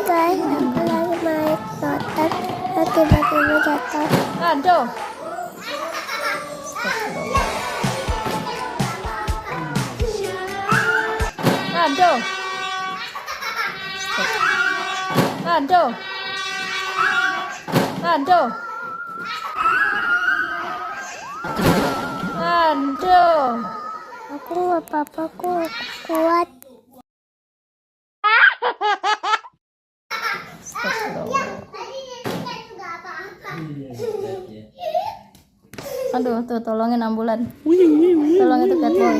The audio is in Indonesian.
guys, aku lagi main nonton, tiba-tiba jatuh. Aduh. Aduh. Aduh. Aduh. Aduh. Aku nggak apa-apa, aku kuat. Aduh, tuh tolongin ambulan. Tolong itu catboy.